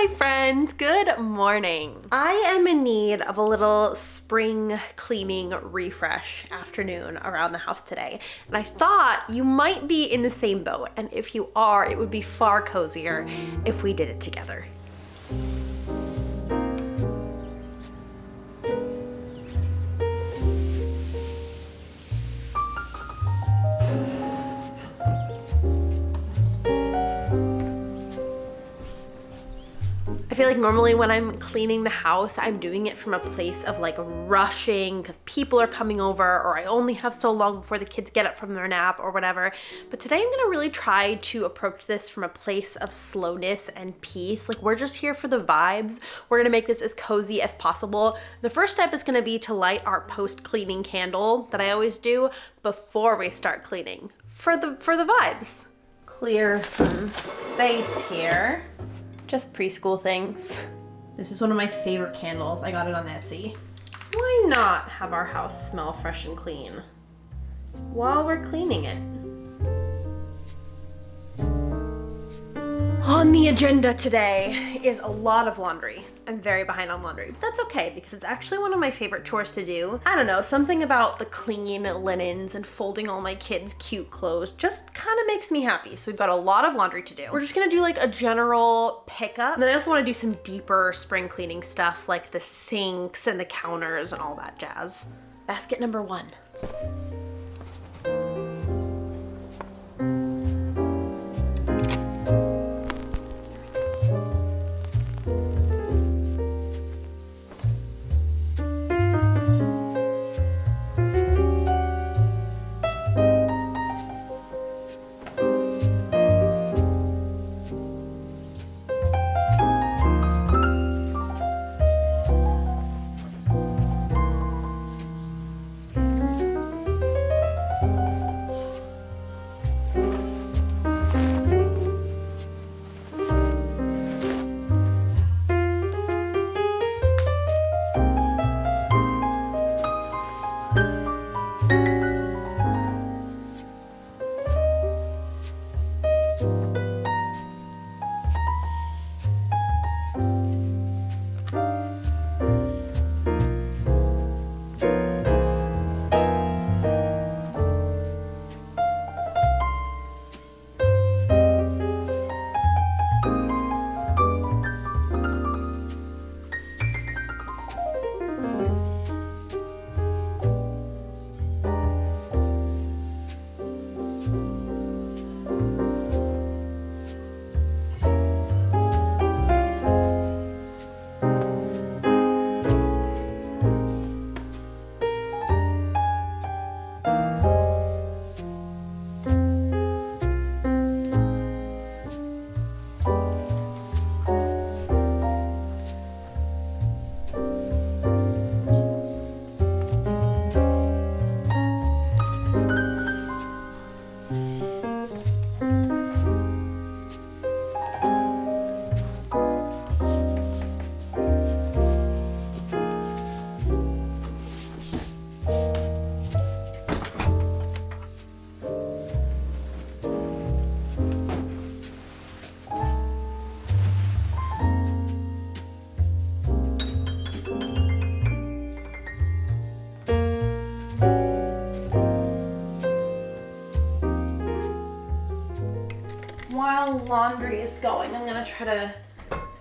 Hi friends, good morning. I am in need of a little spring cleaning refresh afternoon around the house today. And I thought you might be in the same boat. And if you are, it would be far cozier if we did it together. I feel like normally when I'm cleaning the house, I'm doing it from a place of like rushing because people are coming over, or I only have so long before the kids get up from their nap or whatever. But today I'm gonna really try to approach this from a place of slowness and peace. Like, we're just here for the vibes. We're gonna make this as cozy as possible. The first step is gonna be to light our post-cleaning candle that I always do before we start cleaning for the vibes. Clear some space here. Just preschool things. This is one of my favorite candles. I got it on Etsy. Why not have our house smell fresh and clean while we're cleaning it? On the agenda today is a lot of laundry. I'm very behind on laundry, but that's okay because it's actually one of my favorite chores to do. I don't know, something about the clean linens and folding all my kids' cute clothes just kind of makes me happy. So we've got a lot of laundry to do. We're just gonna do like a general pickup. And then I also wanna do some deeper spring cleaning stuff like the sinks and the counters and all that jazz. Basket number 1. While laundry is going, I'm gonna try to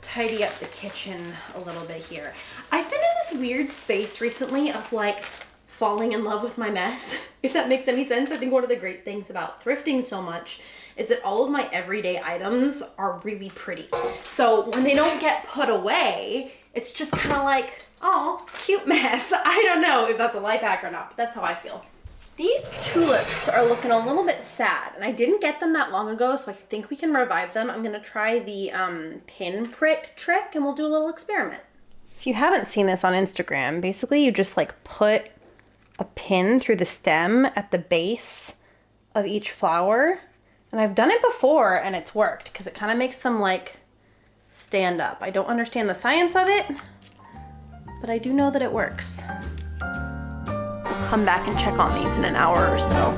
tidy up the kitchen a little bit here. I've been in this weird space recently of like falling in love with my mess, if that makes any sense. I think one of the great things about thrifting so much is that all of my everyday items are really pretty. So when they don't get put away, it's just kind of like, oh, cute mess. I don't know if that's a life hack or not, but that's how I feel. These tulips are looking a little bit sad, and I didn't get them that long ago, so I think we can revive them. I'm gonna try the pin prick trick, and we'll do a little experiment. If you haven't seen this on Instagram, basically you just like put a pin through the stem at the base of each flower. And I've done it before and it's worked because it kind of makes them like stand up. I don't understand the science of it, but I do know that it works. We'll come back and check on these in an hour or so.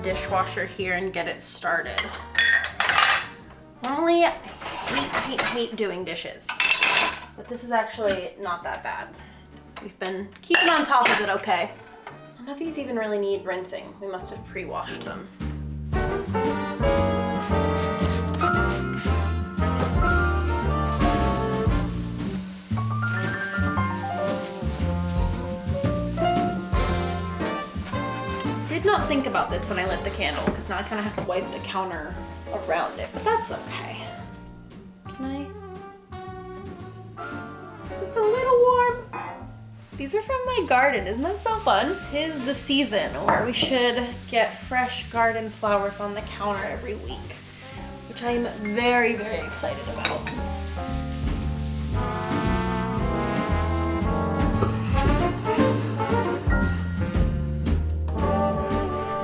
dishwasher here and get it started. Normally, I hate doing dishes, but this is actually not that bad. We've been keeping on top of it okay. None of these even really need rinsing. We must have pre-washed them. Did not think about this when I lit the candle, because now I kind of have to wipe the counter around it, but that's okay. Can I? It's just a little warm. These are from my garden. Isn't that so fun? 'Tis the season where we should get fresh garden flowers on the counter every week, which I am very, very excited about.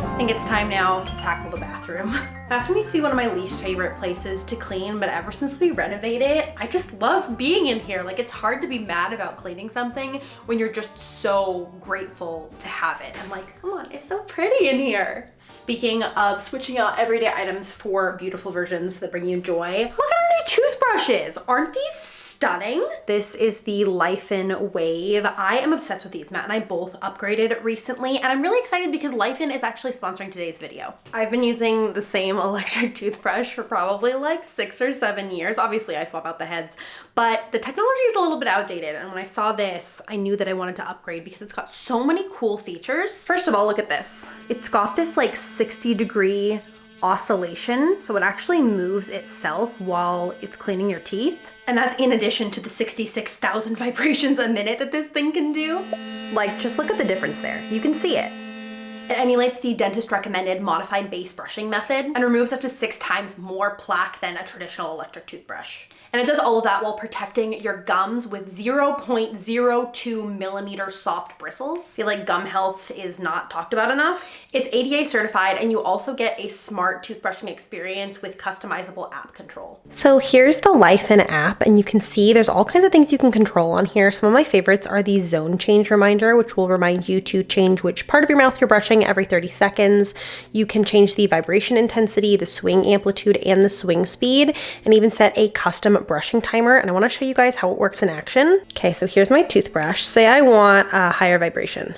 I think it's time now to tackle the bathroom. Bathroom used to be one of my least favorite places to clean, but ever since we renovated it, I just love being in here. Like, it's hard to be mad about cleaning something when you're just so grateful to have it. I'm like, come on, it's so pretty in here. Speaking of switching out everyday items for beautiful versions that bring you joy, look at our new toothbrushes. Aren't these stunning? This is the Lifen Wave. I am obsessed with these. Matt and I both upgraded recently, and I'm really excited because Lifen is actually sponsoring today's video. I've been using the same electric toothbrush for probably like 6 or 7 years. Obviously I swap out the heads, but the technology is a little bit outdated. And when I saw this, I knew that I wanted to upgrade because it's got so many cool features. First of all, look at this. It's got this like 60-degree oscillation. So it actually moves itself while it's cleaning your teeth. And that's in addition to the 66,000 vibrations a minute that this thing can do. Like, just look at the difference there. You can see it. It emulates the dentist recommended modified base brushing method and removes up to 6 times more plaque than a traditional electric toothbrush. And it does all of that while protecting your gums with 0.02 millimeter soft bristles. I feel like gum health is not talked about enough. It's ADA certified, and you also get a smart toothbrushing experience with customizable app control. So here's the Lifen app, and you can see there's all kinds of things you can control on here. Some of my favorites are the zone change reminder, which will remind you to change which part of your mouth you're brushing every 30 seconds. You can change the vibration intensity, the swing amplitude, and the swing speed, and even set a custom brushing timer. And I want to show you guys how it works in action. Okay, so here's my toothbrush. Say I want a higher vibration.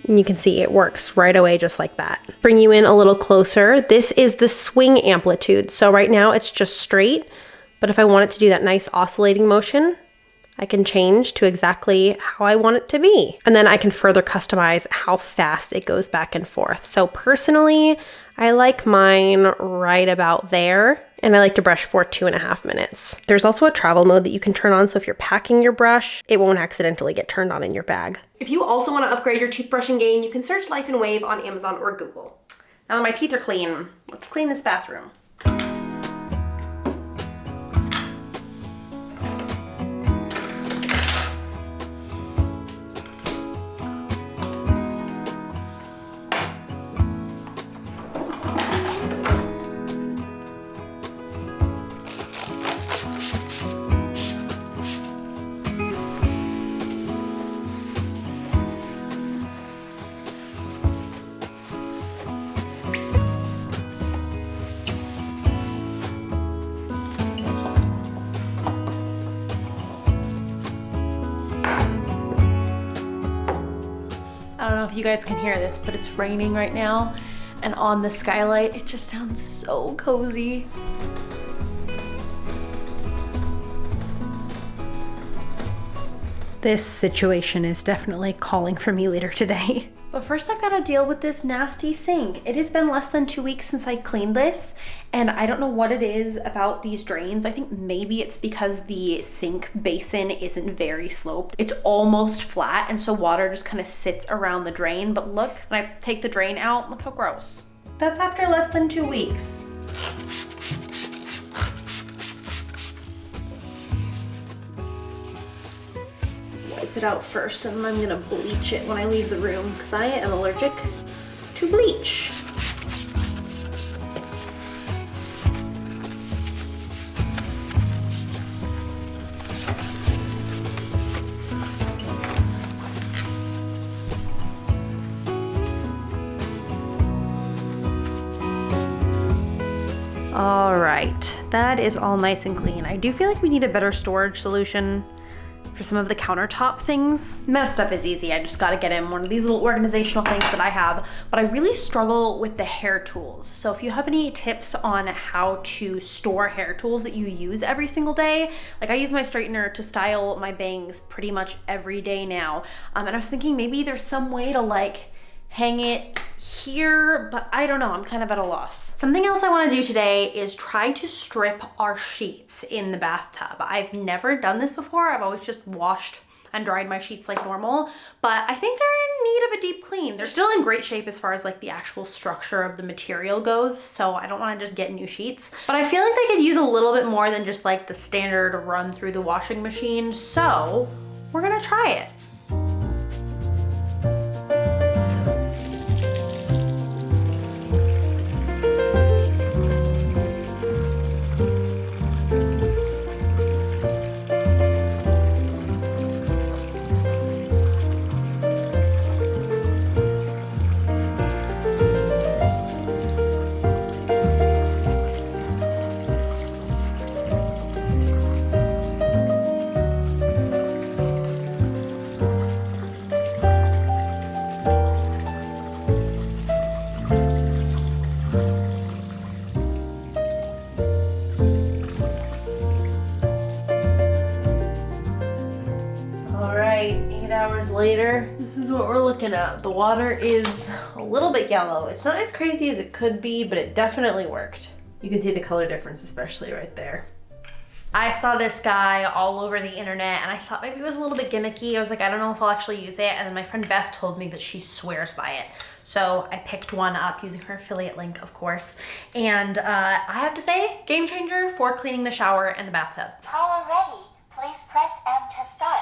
And you can see it works right away just like that. Bring you in a little closer. This is the swing amplitude. So right now it's just straight, but if I want it to do that nice oscillating motion, I can change to exactly how I want it to be. And then I can further customize how fast it goes back and forth. So personally, I like mine right about there. And I like to brush for 2.5 minutes. There's also a travel mode that you can turn on, so if you're packing your brush, it won't accidentally get turned on in your bag. If you also want to upgrade your toothbrushing game, you can search Lifen Wave on Amazon or Google. Now that my teeth are clean, let's clean this bathroom. I don't know if you guys can hear this, but it's raining right now, and on the skylight, it just sounds so cozy. This situation is definitely calling for me later today. But first I've got to deal with this nasty sink. It has been less than 2 weeks since I cleaned this, and I don't know what it is about these drains. I think maybe it's because the sink basin isn't very sloped. It's almost flat, and so water just kind of sits around the drain. But look, when I take the drain out, look how gross. That's after less than 2 weeks. Wipe it out first, and then I'm gonna bleach it when I leave the room because I am allergic to bleach. pad is all nice and clean. I do feel like we need a better storage solution for some of the countertop things. That stuff is easy. I just gotta get in one of these little organizational things that I have, but I really struggle with the hair tools. So if you have any tips on how to store hair tools that you use every single day, like I use my straightener to style my bangs pretty much every day now. And I was thinking maybe there's some way to like hang it here, but I don't know, I'm kind of at a loss. Something else I want to do today is try to strip our sheets in the bathtub. I've never done this before. I've always just washed and dried my sheets like normal, but I think they're in need of a deep clean. They're still in great shape as far as like the actual structure of the material goes, so I don't want to just get new sheets, but I feel like they could use a little bit more than just like the standard run through the washing machine, so we're gonna try it. Later, this is what we're looking at. The water is a little bit yellow. It's not as crazy as it could be, but it definitely worked. You can see the color difference, especially right there. I saw this guy all over the internet and I thought maybe it was a little bit gimmicky. I was like, I don't know if I'll actually use it. And then my friend Beth told me that she swears by it. So I picked one up using her affiliate link, of course. And I have to say, game changer for cleaning the shower and the bathtub. Power ready. Please press M to start.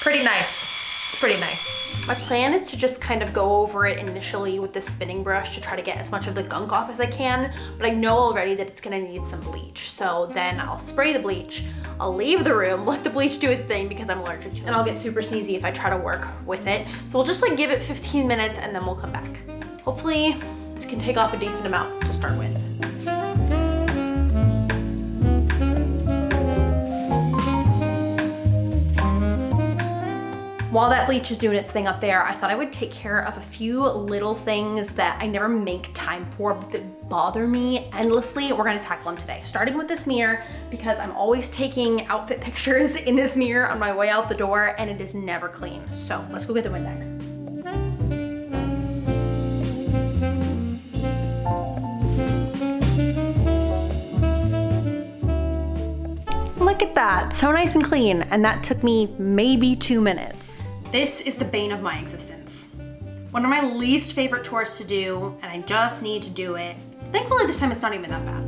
Pretty nice. It's pretty nice. My plan is to just kind of go over it initially with the spinning brush to try to get as much of the gunk off as I can, but I know already that it's gonna need some bleach. So then I'll spray the bleach, I'll leave the room, let the bleach do its thing because I'm allergic to it, and I'll get super sneezy if I try to work with it. So we'll just like give it 15 minutes and then we'll come back. Hopefully this can take off a decent amount to start with. While that bleach is doing its thing up there, I thought I would take care of a few little things that I never make time for, but that bother me endlessly. We're gonna tackle them today. Starting with this mirror, because I'm always taking outfit pictures in this mirror on my way out the door, and it is never clean. So let's go get the Windex. Look at that, so nice and clean, and that took me maybe 2 minutes. This is the bane of my existence. One of my least favorite chores to do, and I just need to do it. Thankfully this time it's not even that bad.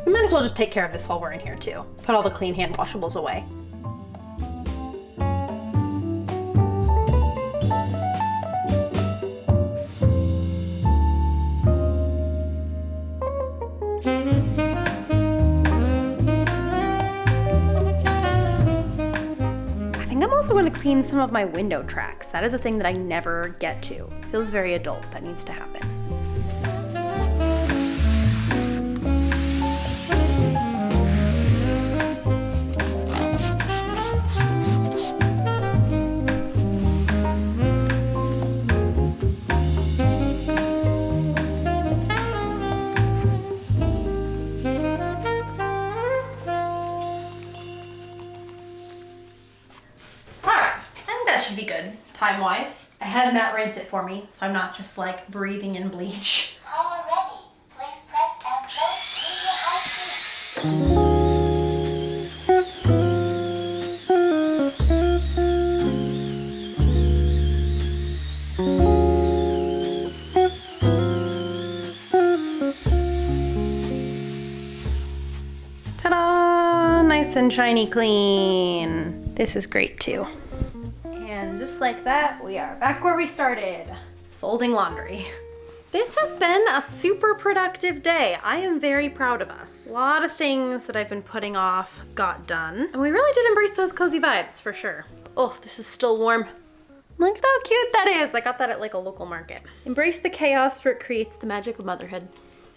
Might as well just take care of this while we're in here too. Put all the clean hand washables away. I think I'm also going to clean some of my window tracks. That is a thing that I never get to. Feels very adult. That needs to happen. time-wise. I had Matt rinse it for me, so I'm not just like breathing in bleach. Color ready. Please press and close medium high speed. Ta-da! Nice and shiny clean. This is great too. And just like that, we are back where we started, folding laundry. This has been a super productive day. I am very proud of us. A lot of things that I've been putting off got done, and we really did embrace those cozy vibes for sure. Oh, this is still warm. Look at how cute that is. I got that at like a local market. Embrace the chaos, for it creates the magic of motherhood.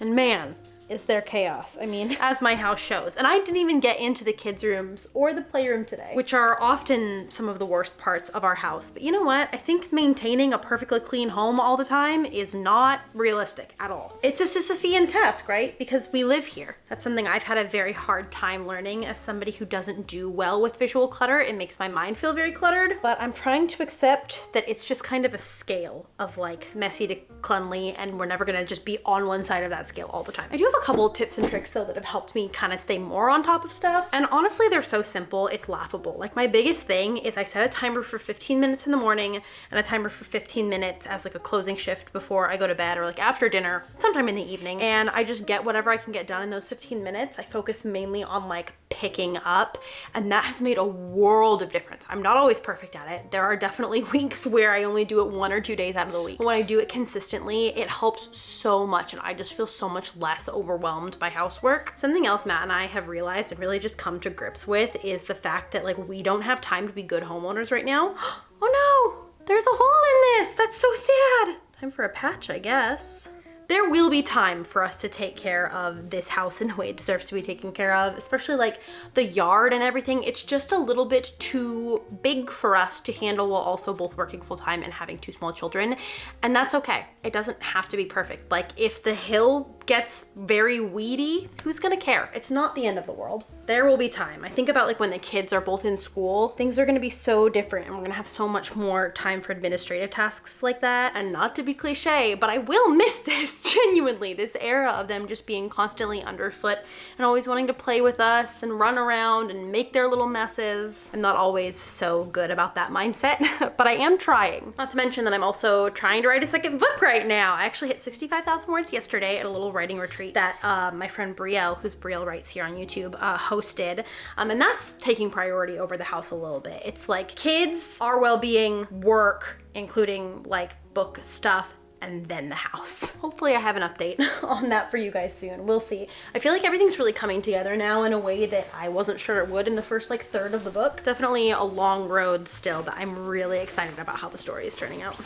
And man, is there chaos. I mean, as my house shows. And I didn't even get into the kids' rooms or the playroom today, which are often some of the worst parts of our house. But you know what? I think maintaining a perfectly clean home all the time is not realistic at all. It's a Sisyphean task, right? Because we live here. That's something I've had a very hard time learning as somebody who doesn't do well with visual clutter. It makes my mind feel very cluttered, but I'm trying to accept that it's just kind of a scale of like messy to cleanly, and we're never gonna just be on one side of that scale all the time. I do have a couple tips and tricks though that have helped me kind of stay more on top of stuff. And honestly, they're so simple, it's laughable. Like my biggest thing is I set a timer for 15 minutes in the morning and a timer for 15 minutes as like a closing shift before I go to bed, or like after dinner, sometime in the evening. And I just get whatever I can get done in those 15 minutes. I focus mainly on like picking up, and that has made a world of difference. I'm not always perfect at it. There are definitely weeks where I only do it 1 or 2 days out of the week. But when I do it consistently, it helps so much, and I just feel so much less overwhelmed by housework. Something else Matt and I have realized and really just come to grips with is the fact that like we don't have time to be good homeowners right now. Oh no, there's a hole in this. That's so sad. Time for a patch, I guess. There will be time for us to take care of this house in the way it deserves to be taken care of, especially like the yard and everything. It's just a little bit too big for us to handle while also both working full time and having 2 small children. And that's okay. It doesn't have to be perfect. Like if the hill gets very weedy, who's gonna care? It's not the end of the world. There will be time. I think about like when the kids are both in school, things are gonna be so different, and we're gonna have so much more time for administrative tasks like that. And not to be cliche, but I will miss this, genuinely, this era of them just being constantly underfoot and always wanting to play with us and run around and make their little messes. I'm not always so good about that mindset, but I am trying. Not to mention that I'm also trying to write a second book right now. I actually hit 65,000 words yesterday at a little writing retreat that my friend Brielle, who's Brielle Writes here on YouTube, hosted. And that's taking priority over the house a little bit. It's like kids, our well-being, work, including like book stuff, and then the house. Hopefully I have an update on that for you guys soon. We'll see. I feel like everything's really coming together now in a way that I wasn't sure it would in the first like third of the book. Definitely a long road still, but I'm really excited about how the story is turning out.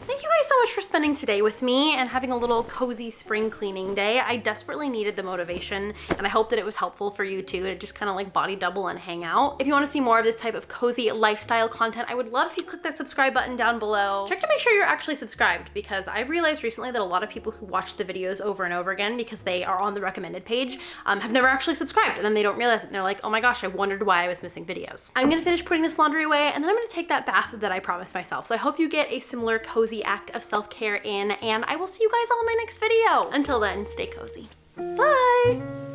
Thank you guys so much for spending today with me and having a little cozy spring cleaning day. I desperately needed the motivation, and I hope that it was helpful for you too, to just kind of like body double and hang out. If you want to see more of this type of cozy lifestyle content, I would love if you click that subscribe button down below. Check to make sure you're actually subscribed, because I've realized recently that a lot of people who watch the videos over and over again because they are on the recommended page have never actually subscribed, and then they don't realize it, and they're like, oh my gosh, I wondered why I was missing videos. I'm gonna finish putting this laundry away, and then I'm gonna take that bath that I promised myself. So I hope you get a similar cozy act of self-care in, and I will see you guys all in my next video. Until then, stay cozy. Bye!